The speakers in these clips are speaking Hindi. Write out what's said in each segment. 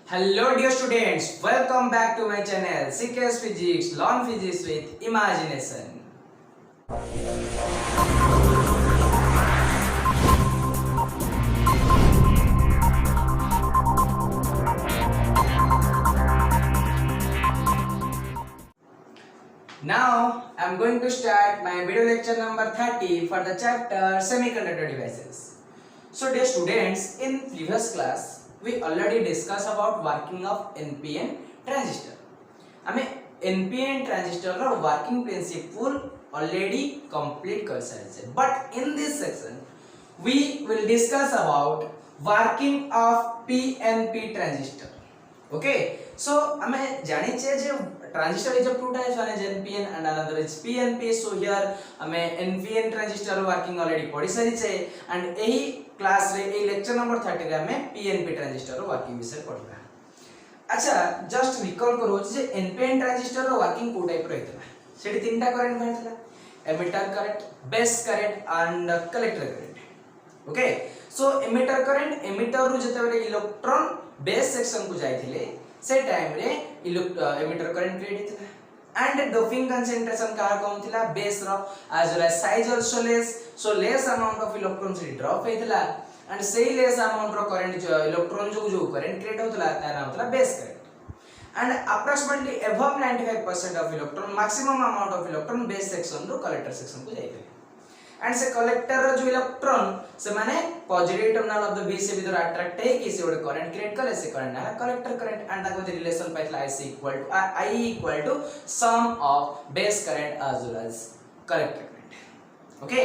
Hello dear students, welcome back to my channel CKS Physics, Learn Physics with Imagination. Now I am going to start my video lecture number 30 for the chapter Semiconductor Devices. So dear students, in previous class we already discussed about working of NPN transistor. हमें NPN transistor ର working principle already complete कर सारिछे. But in this section we will discuss about working of PNP transistor. Okay, so हमें जानिछे जे transistor is of two types, one is NPN and another is PNP. So here हमें NPN transistor working already पढ़ी सारिछे and एही क्लास रे ए लेक्चर नंबर 30 रे हमें PNP transistor वर्किंग विषय पढ़बा. अच्छा जस्ट रिकॉल करो जे NPN ट्रांजिस्टर रो वर्किंग को टाइप रहतला सेठी तीनटा करंट बाहरतला emitter current base current and collector current. Okay, so emitter current emitter रु जते इलेक्ट्रॉन बेस सेक्शन को जाइथिले से टाइम रे एमिटर करंट क्रिएट हेतला एंड डोपिंग कंसंट्रेशन का कम थिला बेस रो as well as size also less, so less amount of electron से ड्रॉप हेतला एंड से लेस अमाउंट रो करंट जो इलेक्ट्रॉन जो करंट क्रिएट होतला तार नाम होतला base current. And approximately above 95% of electron, maximum amount of electron base section रो collector section को जाइबे. And से collector रो जो electron से माने positive terminal of the base से भीतर attract है कि से ओडे current create करे से current ना collector current and ताको the relation पाइथला I equal to sum of base current as well as collector current. Okay,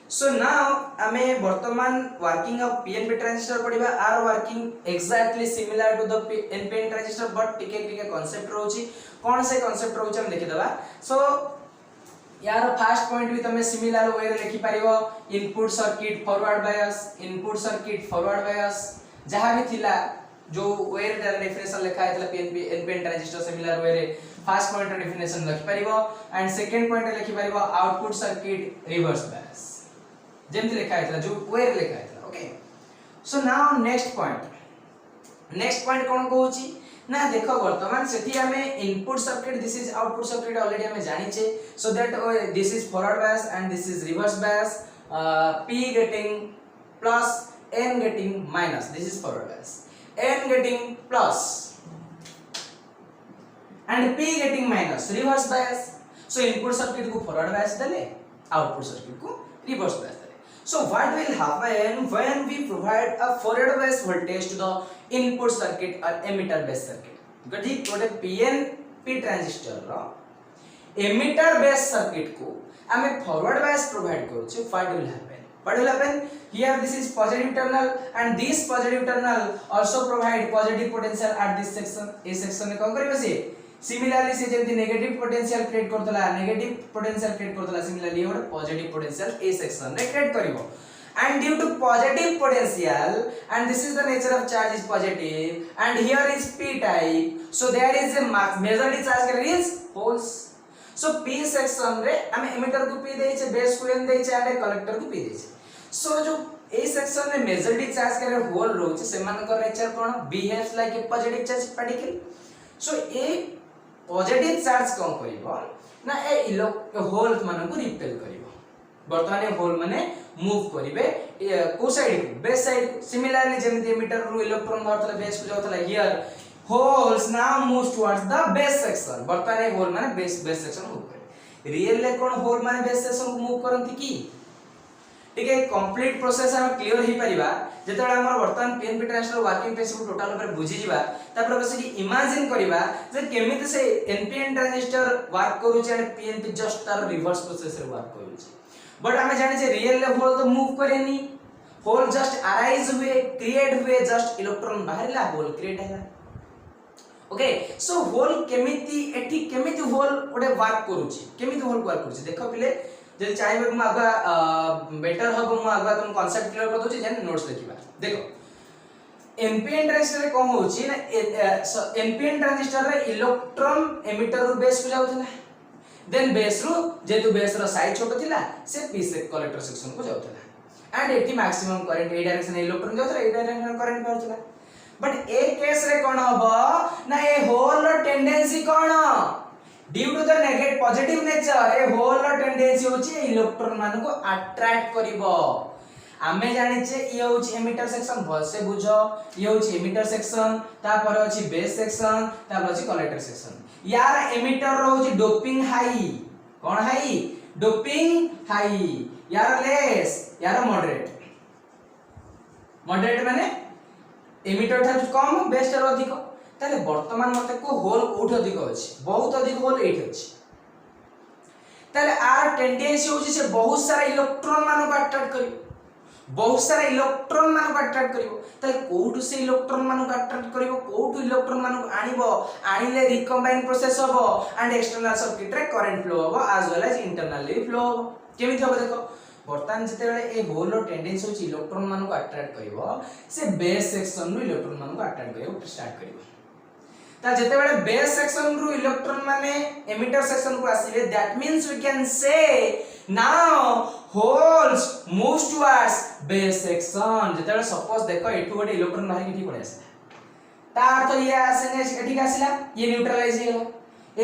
so now हमें वर्तमान working of PNP transistor पढ़िबा. आर working exactly similar to the NPN transistor but टिके concept रहउची. कोन से concept रहउची हम देखि दबा. So यार फर्स्ट पॉइंट भी तमे सिमिलर वे रे लिखि पारिबो. इनपुट सर्किट फॉरवर्ड बायस जहां भी थिला जो वे रे डेफिनेशन लिखा है PNP NPN transistor similar way रे फर्स्ट पॉइंट रे डेफिनेशन लिखि पारिबो एंड सेकंड पॉइंट रे लिखि पारिबो आउटपुट सर्किट रिवर्स बायस जेमति लिखा है जो वे रे लिखा है. Okay, so now next point कोन कहूची ना देखो वर्तमान सेठी हमें input circuit this is output circuit already हमें जानि छे. So that this is forward bias and this is reverse bias. P getting plus N getting minus, this is forward bias. N getting plus and P getting minus, reverse bias. So input circuit को forward bias dale, output circuit को reverse bias dale. So what will happen when we provide a forward bias voltage to the input circuit or emitter base circuit? गठी गोटे PNP ट्रांजिस्टर रो emitter base circuit को हमें forward bias provide करू छ. What will happen? Here this is positive terminal and this positive terminal also provide positive potential at this section. A section में कौन करियो से similarly से जेंति negative potential create Kartala similarly और positive potential A section रे create करिवो. And due to positive potential and this is the nature of charge is positive and here is P type, so there is a majority charge carrier is holes. So P section रे हम emitter को P देइ छे, base को N देइ छे and collector को P देइ छे. So जो A section रे majority charge carrier hole रहउ छे सेमान को nature cone behaves like a positive charge particle. So a positive charge कोन करिवो ना ए होल मन को रिपेल करिवो. वर्तमान होल माने मूव करिवे को साइड को बेस साइड. सिमिलरली जेमिति emitter रु इलेक्ट्रॉन बाहरतला बेस को जाउतला here holes now moves towards the base section. वर्तमान होल माने बेस सेक्शन मूव करे. रियल ले कोन होल माने बेस सेक्शन को मूव करंती की ठीक है. कंप्लीट प्रोसेस हम क्लियर ही परिबा जेतडा हमर वर्तमान PNP transistor working principle total ऊपर बुझी जिबा तापर बस कि इमेजिन करिबा जे केमिति से NPN ट्रांजिस्टर वर्क करू छै एंड PNP जस्ट तार रिवर्स प्रोसेस रे वर्क करू छै. बट हमें जाने छे रियल ले होल तो मूव करेनी. होल जस्ट अराइज हुए क्रिएट हुए जस्ट इलेक्ट्रॉन बाहरला होल क्रिएट हैला. ओके, सो होल केमिति एठी केमिति होल ओडे वर्क करू छै केमिति होल वर्क करू छै देखो पिले जे चाहेबे म आगा बेटर हबो म आगा तुम कांसेप्ट क्लियर कर दो छी जेन नोट्स लिखिबा. देखो NPN ट्रांजिस्टर रे कोन होची ना NPN ट्रांजिस्टर रे इलेक्ट्रॉन एमिटर रु बेस को जाउथला देन बेस रु जेतु बेस रो साइज छोटो थिला से P से कलेक्टर सेक्शन को जाउथला एंड एटी मैक्सिमम करंट ए डायरेक्शन इलेक्ट्रॉन जाउथला ए डायरेक्शन करंट बाहरथला. बट ए केस रे कोन हबो ना ए होल रो टेंडेंसी कोन due to the negative positive nature ए होल रो टेंडेंसी होची इलेक्ट्रॉन मान को अट्रैक्ट करिवो आमे जानि छे ये होची एमिटर सेक्शन भल से बुझो ये होची एमिटर सेक्शन तापर होची बेस सेक्शन तापर होची कलेक्टर सेक्शन यार एमिटर रो होची डोपिंग हाई कोन हाई डोपिंग हाई यार लेस यार मॉडरेट मॉडरेट माने एमिटर था कम बेस रो अधिक ताले वर्तमान मते को होल कोठ अधिक अछि बहुत अधिक होल एट अछि ताले आर टेंडेंसी होछि से बहुत सारा इलेक्ट्रॉन मान को अट्रैक्ट करियो बहुत सारा इलेक्ट्रॉन मान को अट्रैक्ट करियो ताले कोठ से इलेक्ट्रॉन मान को अट्रैक्ट करियो कोठ इलेक्ट्रॉन मान को आनिबो आनिले रिकम्बाइन प्रोसेस होबो एंड एक्सटर्नल सर्किट रे करंट फ्लो होबो as well as internally flow होबो केमिति होबो देखो वर्तमान जते बेले ए होल रो टेंडेंसी होछि इलेक्ट्रॉन मान को अट्रैक्ट करिवो से बेस सेक्शन रो इलेक्ट्रॉन मान को अट्रैक्ट करिवो स्टार्ट करिवो ता जते बेले बेस सेक्शन रो इलेक्ट्रॉन माने एमिटर सेक्शन को आसीले that means we can say now holes moves towards base section जते बेले सपोज देखो एठु गोटे इलेक्ट्रॉन बाहर किठी पड़े आसे ता अर्थ ये आसेने एठी आसीला ये न्यूट्रलाइज हे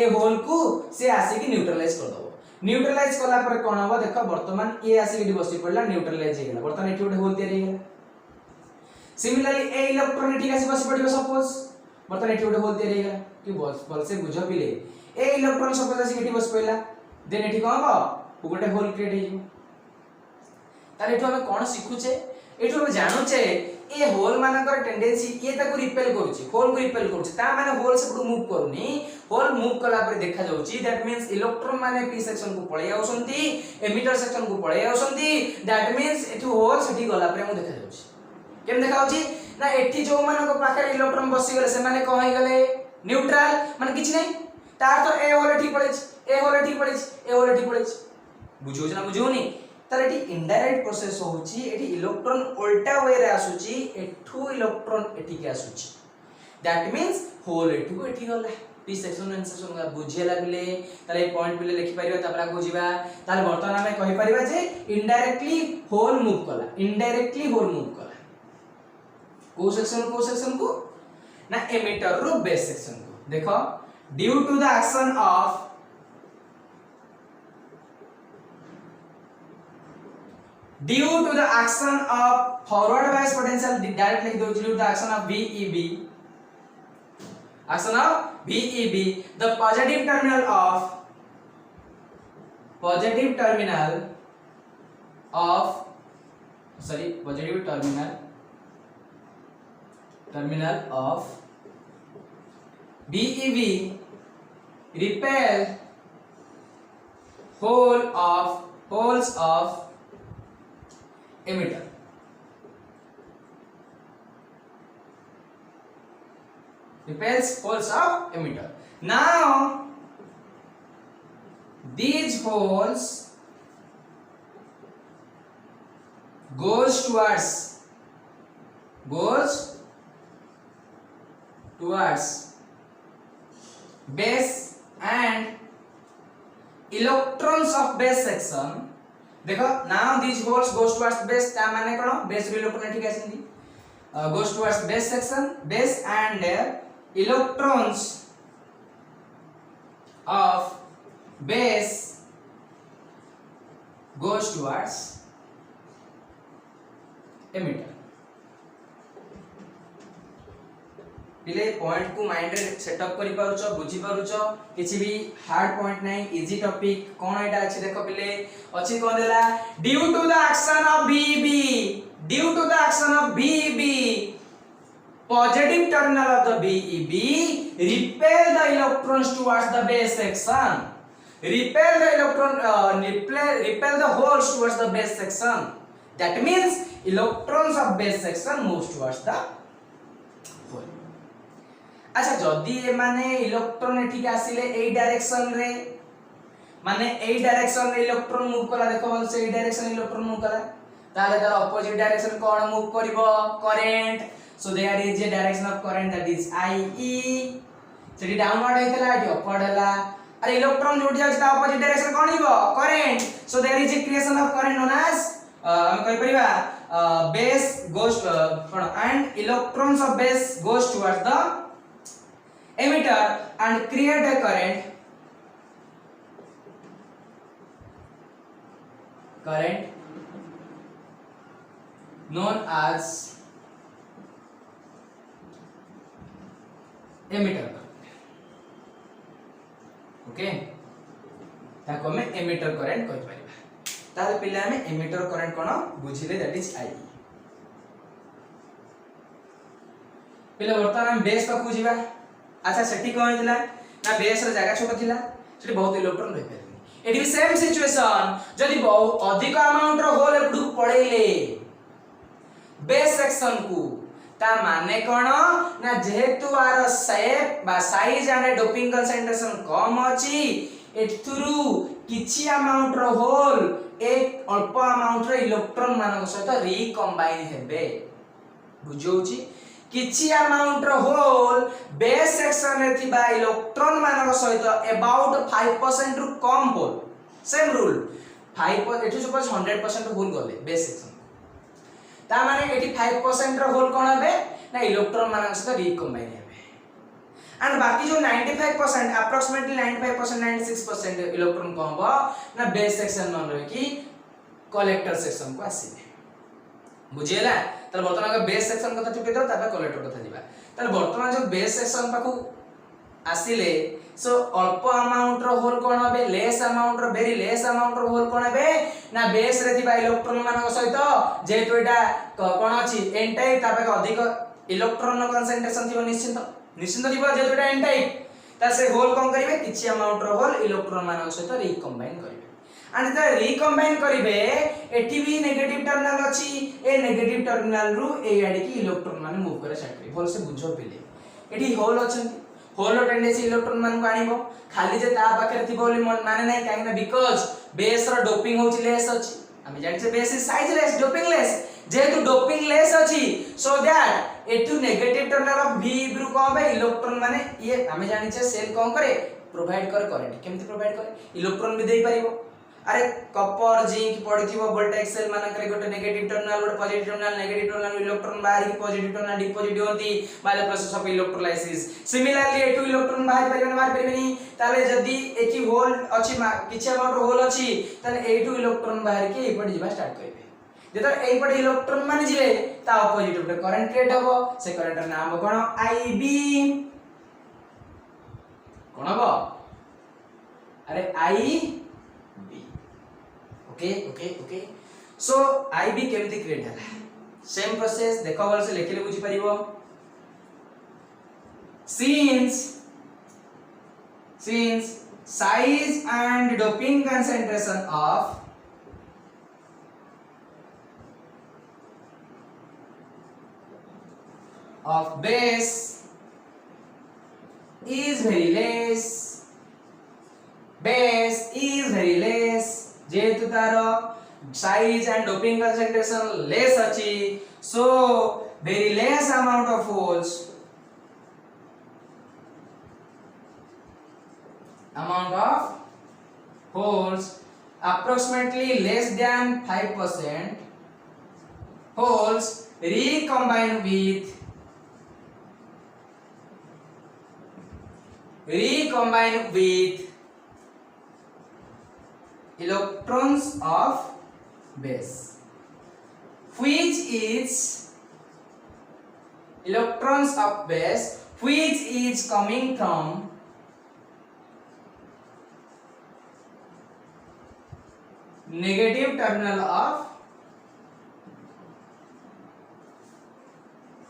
ए होल को से आसी कि न्यूट्रलाइज कर दो न्यूट्रलाइज कला पर कोन हो देखो वर्तमान ए आसी कि बसी पड़ला न्यूट्रलाइज हे गेला वर्तमान एठी गोटे होल तयारी हे गेला सिमिलरली ए इलेक्ट्रॉन एठी आसी बसी पड़िबो सपोज वर्तमान एठी गोटे होल तयारी हे गेला कि बल से बुझ पिले ए इलेक्ट्रॉन सपोज आसी एठी बस पइला देन एठी कोन हो गोटे होल क्रिएट हे जिवो ताले एठो हम कोन सिखुचे एठो हम जानुचे ए होल मानकर टेंडेंसी ये ताको रिपेल करूची होल को रिपेल करूची ता माने होल से मूव करूनी होल मूव कला पर देखा जाउची दैट मींस इलेक्ट्रॉन माने पी सेक्शन को पळे आउसंती एमिटर सेक्शन को पळे आउसंती दैट मींस एठो होल सेठी गला पर हम देखा जाउची केम देखा जाउची ना एठी जो मानको पाखे इलेक्ट्रॉन बसी गले से माने को होई गले न्यूट्रल माने किछ नै तार तो ए होल एठी पळेछ ए होल एठी पळेछ ए होल एठी पळेछ बुझो ना बुझोनी तार एठी इनडायरेक्ट प्रोसेस होउची एठी इलेक्ट्रॉन उल्टा वे रे आसुची एठू इलेक्ट्रॉन एठी के आसुची दैट मींस होल एठू को एठी गला पी सेक्शन एंड सेक्शन का बुझे लागले ताले पॉइंट पिले लिखि परिबा तापर आगो जिबा ताले वर्तमान हमें कहि परिबा जे इनडायरेक्टली होल मूव कला इनडायरेक्टली होल मूव कला को सेक्शन को ना एमिटर रो बेस सेक्शन को देखो due to the action of due to the action of forward bias potential direct लिख दो due to the action of VEB action of VEB the positive terminal of positive terminal of VEB repel holes of emitter repels holes of emitter now these holes goes towards base and electrons of base section देखो now these holes goes towards base ता माने कोन base रो इलेक्ट्रॉन ठीक आछिंदी goes towards base section base and electrons of base goes towards emitter पिले पॉइंट को माइंड रे सेटअप करि पारुचो बुझी पारुचो किछि भी हार्ड पॉइंट नै इजी टॉपिक कोन एटा अछि देखो पिले अछि कोन देला due to the action of VEB positive terminal of the VEB repel the electrons towards the base section repel the holes towards the base section that means electrons of base section moves towards the hole अच्छा जदी ए माने इलेक्ट्रॉन एठी आसीले ए डायरेक्शन रे माने ए डायरेक्शन रे इलेक्ट्रॉन मूव कला देखो बोल से ए डायरेक्शन इलेक्ट्रॉन मूव कला ताले तार ऑपोजिट डायरेक्शन कोन मूव करिवो current so there is a direction of current that is IE सेठी डाउनवर्ड हेतला एठी अपवर्ड हला अरे इलेक्ट्रॉन जोडी जाय ता ऑपोजिट डायरेक्शन कोन हिबो current so there is a creation of current known as हम कहि परिबा base goes and electrons of base goes towards the emitter and create a current known as emitter current. Okay ताको हमें एमिटर करंट कहि परिबा ताले पिले हमें एमिटर करंट कोन बुझिले दैट इज आई पिले वर्तमान हम बेस पाखु जिबा अच्छा सेठी कोन हितला ना बेस रे जगह छोट थिला सेठी बहुत इलेक्ट्रॉन रहि परबे एटी भी सेम सिचुएशन जदी बहुत अधिक अमाउंट रो होल एपडू पड़ेले बेस सेक्शन को ता माने कोन ना जेहेतु आर शेप बा साइज एंड डोपिंग कंसंट्रेशन कम अछि एथुरु किछि अमाउंट रो होल एक अल्प अमाउंट रो इलेक्ट्रॉन मानक सहित रिकंबाइन हेबे बुझौछि किछि अमाउंट रो होल बेस सेक्शन रे थिबा इलेक्ट्रॉन मानक सहित अबाउट 5% रु कम होल सेम रूल 5 एठु सपोज 100% होल गले बेस सेक्शन ता माने 85% रो होल कोन हेबे ना इलेक्ट्रॉन मानक सहित रिकंबाइन हेबे एंड बाकी जो 95% अप्रोक्सीमेटली 95% 96% इलेक्ट्रॉन कोन हो ना बेस सेक्शन मन रे कि कलेक्टर सेक्शन को आसीबे बुझियला त वर्तमान का बेस सेक्शन कथा टिपे दो ताबे कलेक्टर कथा दिबा त वर्तमान जो बेस सेक्शन पाखु आसीले सो अल्प अमाउंट रो होल कोन होबे लेस अमाउंट रो वेरी लेस अमाउंट रो होल कोन हेबे ना बेस रे थिबा इलेक्ट्रॉन मानक सहित जेतु एटा कोन अछि एन टाइप ताबे अधिक इलेक्ट्रॉन रो कंसंट्रेशन थिबो निश्चित थिबो जेतु एटा एन टाइप ता से होल कोन करिवे किछि अमाउंट रो होल इलेक्ट्रॉन मानक सहित रिकंबाइन करिवे एंड द रिकंबाइन करिवे एठी भी नेगेटिव टर्मिनल अछि ए नेगेटिव टर्मिनल रु ए आडी की इलेक्ट्रॉन माने मूव करे छाट करी भल से बुझो पिले एठी होल अछंती होल टेंडेंसी इलेक्ट्रॉन मान को आनिबो खाली जे ता पाखरे थिबो बोली माने नै काहे ना बिकॉज़ बेस रो डोपिंग होची लेस अछि हम जानि छे base is size less doping less जेतु डोपिंग लेस अछि सो दैट एटू नेगेटिव टर्मिनल ऑफ v ब्रु को बे इलेक्ट्रॉन माने ये हम जानि छे सेल कोन करे प्रोवाइड कर करंट केमति प्रोवाइड करे इलेक्ट्रॉन भी देई परिबो अरे कॉपर जिंक पडिथिबो वोल्टेज सेल माने करे गोटे नेगेटिव टर्मिनल गोटे positive terminal negative terminal electron बाहर की पॉजिटिव टर्मिनल डिपॉजिट होती by the process of electrolysis similarly एटू इलेक्ट्रॉन बाहर परिबेनी ताले जदी एकी होल अछि किछि अमाउंट होल अछि ताले एटू इलेक्ट्रॉन बाहर के एपट जिबा स्टार्ट करिवे जेतर एपट इलेक्ट्रॉन माने जिले ता ऑपोजिट गोटे करंट क्रिएट हबो से करंट नाम कोन आईबी कोन हबो अरे I okay okay okay so IB केमति क्रिएट हला सेम प्रोसेस देखो बोल से लेखिले बुझी परिबो since size and doping concentration of base is very less जेतु तारो size and doping concentration less अछि so very less amount of holes approximately less than 5% holes recombine with electrons of base which is coming from negative terminal of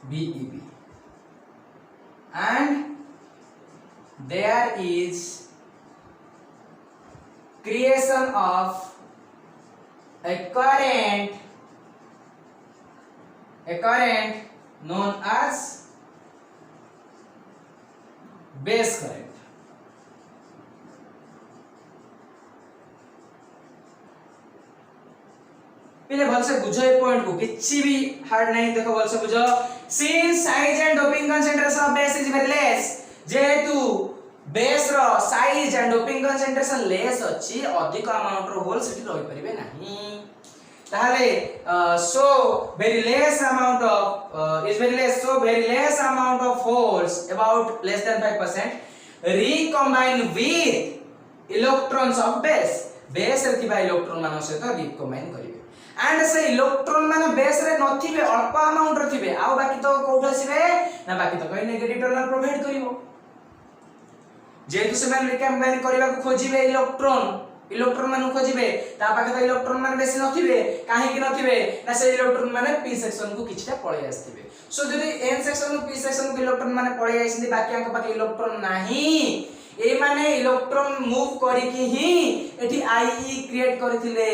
BEB and there is creation of a current known as base current पहले भल से बुझो ए पॉइंट को किछि भी हार्ड नहीं देखो भल से बुझो since size and doping concentration of base is very less जेतु बेस रो size and doping concentration less अछि अधिक अमाउंट रो होल सेठी रहि परिबे नाही ताहले so very less amount of is very less, so very less amount of holes about less than 5% recombine with electrons of base base रे थिबा इलेक्ट्रॉन मान सहित recombine करिवे एंड से इलेक्ट्रॉन माने बेस रे नथिबे अल्प अमाउंट रे थिबे आ बाकी तो कोठा आसीबे ना बाकी तो कई नेगेटिव टर्मिनल प्रोवाइड करिवो जेतु से मान रिकम्बाइन करबा को खोजिबे इलेक्ट्रॉन मान खोजिबे ता पाखे तो इलेक्ट्रॉन मान बेसी नथिबे काहे कि नथिबे ना से इलेक्ट्रॉन माने p सेक्शन को किछटा पळे आस्थिबे सो जदि n सेक्शन को p सेक्शन को इलेक्ट्रॉन माने पळे आइसिंदी बाकी अंक पाखे इलेक्ट्रॉन नाही ए माने इलेक्ट्रॉन मूव करिकि ही एठी IE क्रिएट करथिले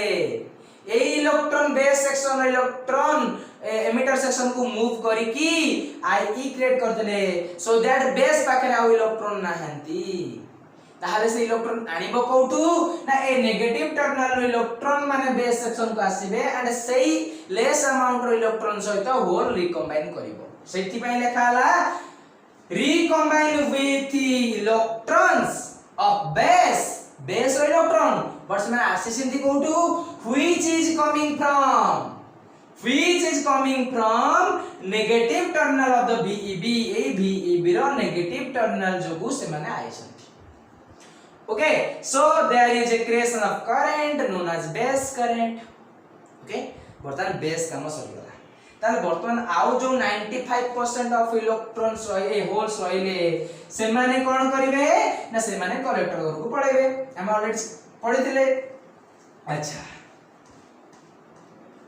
ए electron base section electron emitter section को मूव करिकि IE क्रिएट करथिले सो दैट बेस पाखे आ इलेक्ट्रॉन नाहंती ताहले से इलेक्ट्रॉन आनिबो कोठू ना ए नेगेटिव टर्मिनल इलेक्ट्रॉन माने बेस सेक्शन को आसीबे एंड सेही लेस अमाउंट रो इलेक्ट्रॉन सहित होल रिकम्बाइन करिवो सेति पय लेखा हला recombine with electrons of base रो इलेक्ट्रॉन बट में आसीसिंदी कोठू which is coming from negative terminal of the VEB ए VEB रो नेगेटिव टर्मिनल जोगु से माने आइछन okay so there is a creation of current known as base current okay बर्तमान बेस काम सरी गला ताले बर्तमान आउ जो 95% ऑफ इलेक्ट्रॉन्स ए होल्स रहिले से माने कोन करिवे ना से माने कलेक्टर घर को पळेबे हम ऑलरेडी पढिथिले अच्छा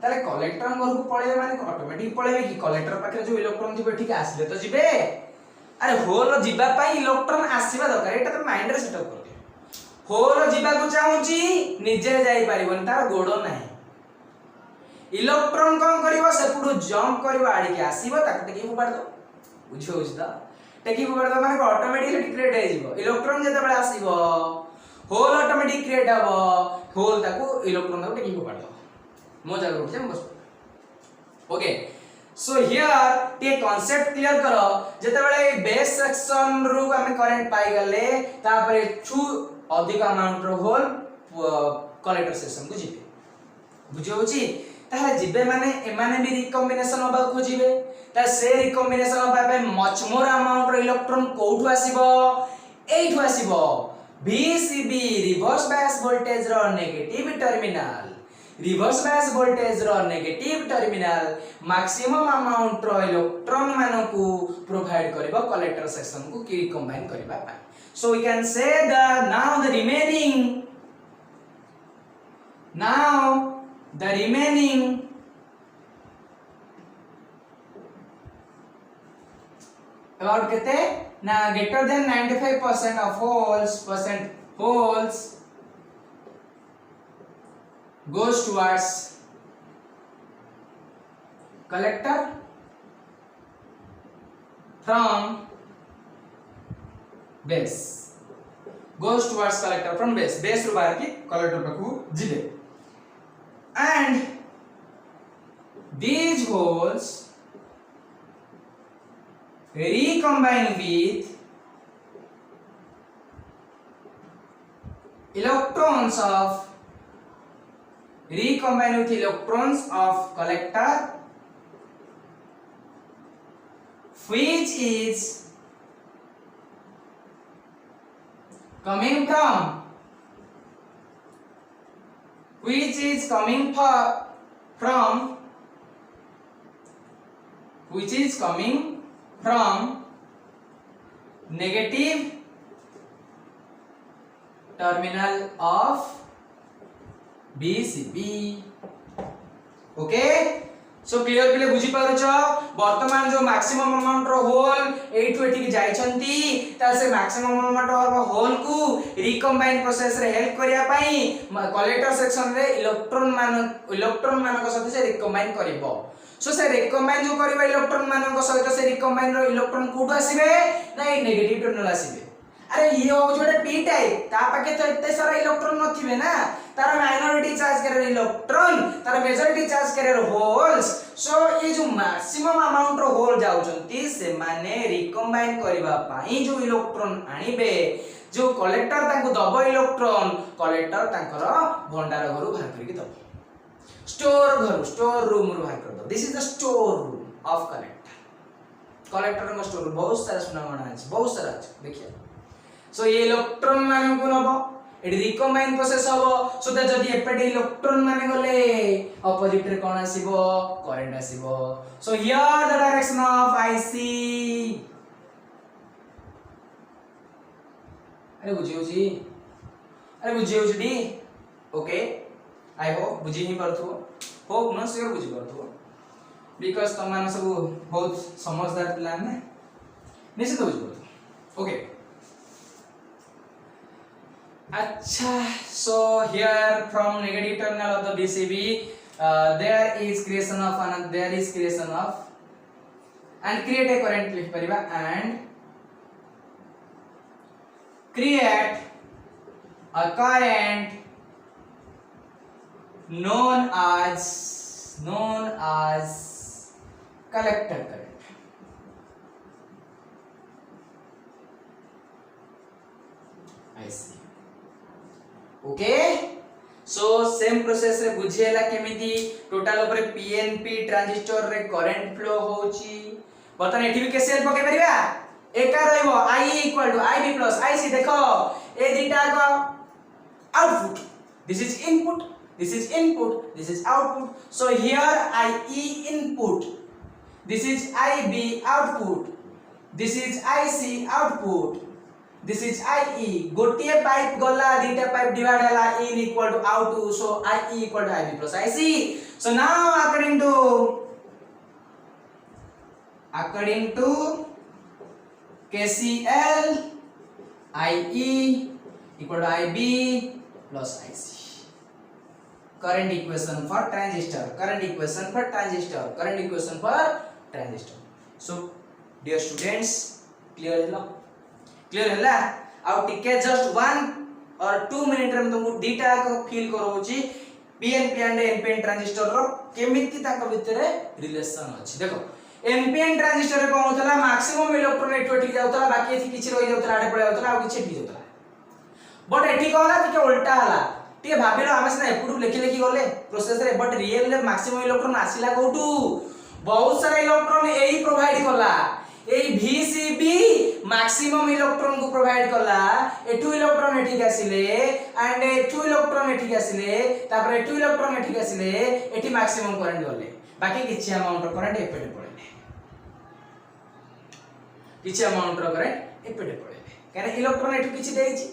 ताले कलेक्टर घर को पळेबे माने ऑटोमेटिक पळेबे कि कलेक्टर पाखे जो इलेक्ट्रॉन थिबे ठीक आसीले तो जिबे अरे होल जिबा पई इलेक्ट्रॉन आसीबा दरकार एटा तो माइंड रे सेटअप कर होल जिबा को चाहूची निजे जाई परिबन तार गोडो नाही इलेक्ट्रॉन कोन करिवो सेपुडू जंप करिवो आडी के आसीबो ताक टेकी फोपाड़ दो बुझियो बुझदा टेकी फोपाड़ दो माने ऑटोमेटिकली क्रिएट हे जिवो इलेक्ट्रॉन जेते बेला आसीबो होल ऑटोमेटिक क्रिएट हबो होल ताको इलेक्ट्रॉन को टेकी फोपाड़ दो मो जगह उठ जाम बस ओके सो हियर टे कांसेप्ट क्लियर करो जेते बेले बेस सेक्शन रु हमें करंट पाई गले तापरे छु अधिक अमाउंट रो होल कलेक्टर सेक्शन को जिबे बुझियो होची ताहा जिबे माने एमाने भी रिकॉम्बिनेशन होबा खोजिबे ता से रिकॉम्बिनेशन होबा पे मच मोर अमाउंट रो इलेक्ट्रॉन कोठु आसीबो एठु आसीबो VCB रिवर्स बायस वोल्टेज रो negative terminal reverse bias voltage रो नेगेटिव टर्मिनल मैक्सिमम अमाउंट रो इलेक्ट्रॉन मानो को प्रोवाइड करबो कलेक्टर सेक्शन को की कंबाइन करबा पा so we can say that now the remaining about kete na greater than 95% of holes goes towards collector from base goes towards collector from base ru बाहर की collector पाखु जिबे and these holes recombine with electrons of collector which is coming from negative terminal of VCB okay so clear पिले बुझी पारुछ वर्तमान जो मैक्सिमम अमाउंट रो होल एठु एठी जाई छंती ता से मैक्सिमम अमाउंट रो होल को रिकम्बाइन प्रोसेस रे हेल्प करिया पई कलेक्टर सेक्शन रे इलेक्ट्रॉन मान को साथ से रिकम्बाइन करिवो सो से रिकम्बाइन जो करिवो इलेक्ट्रॉन मान को सहित से रिकम्बाइन रो इलेक्ट्रॉन कोड आसीबे नै नेगेटिव टर्मिनल आसीबे अरे ये हो जोडे p टाइप ता पाके तो इत्ते सारा इलेक्ट्रॉन नथिबे ना तार माइनॉरिटी चार्ज करे इलेक्ट्रॉन तार मेजॉरिटी चार्ज करे होल्स सो ये जो मैक्सिमम अमाउंट रो होल जाउचंती से माने रिकम्बाइन करबा पई जो इलेक्ट्रॉन आनिबे जो कलेक्टर ताको दबो इलेक्ट्रॉन कलेक्टर तांकर भंडार घरु बाहर करके दबो स्टोर रूम रू बाहर कर दो। This is the store room of collector. Collector का स्टोर रूम बहुत सारा सुना मना है, बहुत सारा है देखिए। सो ये इलेक्ट्रॉन मान को नबो एडी रिकम्बाइन प्रोसेस हबो। सो दैट जदी एपटे इलेक्ट्रॉन माने गले ऑपोजिट रे कोन आसीबो करंट आसीबो। So here the direction of IC. अरे बुझियो डी ओके आई होप बुझी ही परथो होप न श्योर बुझी परथो बिकॉज़ तुम मान सब बहुत समझदार पिला ने निश्चित बुझी परथो ओके। अच्छा so here from negative terminal of the BCB there is creation of and create a current लिख परिबा and create a current known as collector current. I see. Okay. So same process रे बुझिएला केमिति टोटल ऊपर PNP ट्रांजिस्टर रे करंट फ्लो होची। बतन एठी भी केसीएल पके परिबा एका रहइबो I equal to IB plus IC। देखो ए दिटा को output, this is input, this is input, this is output। So here IE input, this is IB output, this is IC output, this is IE। गोटिए पाइप गला दिटा पाइप डिवाइड हला in equal to out2। so IE equal to IB plus IC। so now according to KCL IE equal to IB plus IC। current equation for transistor। so dear students clear हैला आ टिके जस्ट 1 और 2 मिनिट रे तुमको डीटा को फील करोची पीएनपी एंड एनपीएन ट्रांजिस्टर रो केमिति ताको भितरे रिलेशन अछि। देखो एनपीएन ट्रांजिस्टर रे कोन होतला मैक्सिमम इलेक्ट्रॉन एठो ठीक जाउतला बाकी एथि किछि रहि जाउतला आडे पळे जाउतला आ किछि ठीक जाउतला। बट एठी कहला टिके उल्टा हला टिके भाबिलो हम से एपुडू लेखि गले प्रोसेस रे बट रियल रे मैक्सिमम इलेक्ट्रॉन आसिला कोठू बहुत सारा इलेक्ट्रॉन एही प्रोवाइड करला एही VCB मैक्सिमम इलेक्ट्रॉन को प्रोवाइड करला। एठू इलेक्ट्रॉन एठी आसिले एंड एठू इलेक्ट्रॉन एठी आसिले तापर एठू इलेक्ट्रॉन एठी आसिले एठी मैक्सिमम करंट गले बाकी किछि अमाउंट ऑफ करंट एपेटे पड़ले किछि अमाउंट ऑफ करंट एपेटे पड़ले काने इलेक्ट्रॉन एठू किछि देछि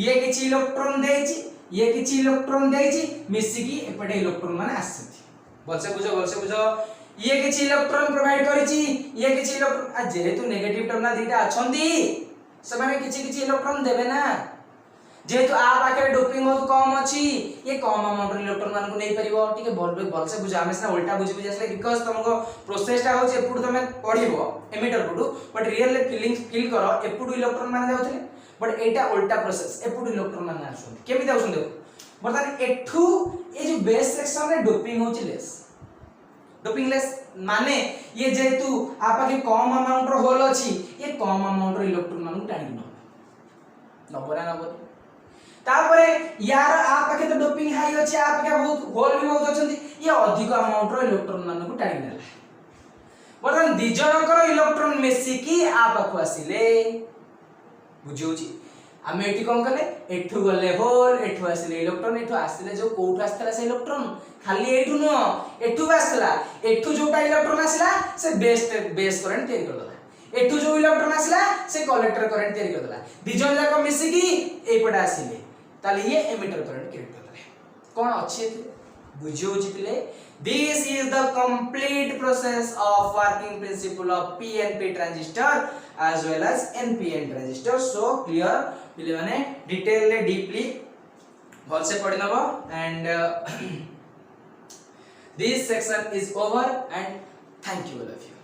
ये किछि इलेक्ट्रॉन देछि ये किछि इलेक्ट्रॉन देछि मिसिकी एपेटे इलेक्ट्रॉन माने आछथि। बोलसे बुझो ये किछि इलेक्ट्रॉन प्रोवाइड करिछि ये किछि इलेक्ट्रॉन आ जेहेतु नेगेटिव टर्मिनल दीटा अछंती से माने किछि इलेक्ट्रॉन देबे ना जेहेतु आ पाखे डोपिंग बहुत कम अछि ये कम अमाउंट इलेक्ट्रॉन मान को नै परिबो टिके बोल से बुझा हमें ना उल्टा बुझि आसले बिकॉज़ तुमको प्रोसेस टा होछि एपुड तमे पढिबो एमिटर पुडू बट रियल फील करो एपुड इलेक्ट्रॉन मान जाउथले बट एटा उल्टा प्रोसेस एपुड इलेक्ट्रॉन मान आछन केमि जाउछन देखो बर्तन एठू ए जो बेस सेक्शन रे डोपिंग होछि लेस माने ये जेतु आपा के कम अमाउंट रो होल अछि ये कम अमाउंट रो इलेक्ट्रॉन मान टाणी न तापरे यार आपा के तो डोपिंग हाई अछि आपा के बहुत होल भी बहुत अछंती ये अधिक अमाउंट रो इलेक्ट्रॉन मान को टाणी नेला बर्तन दि जनकर इलेक्ट्रॉन मेसी की आपा को आसिले बुझियोची आमे एठी कोन कले एठू गले होल एठू आसिले इलेक्ट्रॉन एठू आसिले जो कोठू आस्तला से इलेक्ट्रॉन खाली एठू न एठू आस्तला एठू जोटा इलेक्ट्रॉन आसिला से बेस करंट तैयार कर दला एठू जो इलेक्ट्रॉन आसिला से कलेक्टर करंट तैयार कर दला दि जन जाक मिसी की एपडा आसिले ताले ये एमिटर करंट क्रिएट कर दले कोन अछि एथि बुझियो जितले this is the complete process of working principle of PNP transistor as well as NPN transistor। so clear पिले माने डिटेल ले डीपली भल से पढि नबो and this section is over and thank you all of you।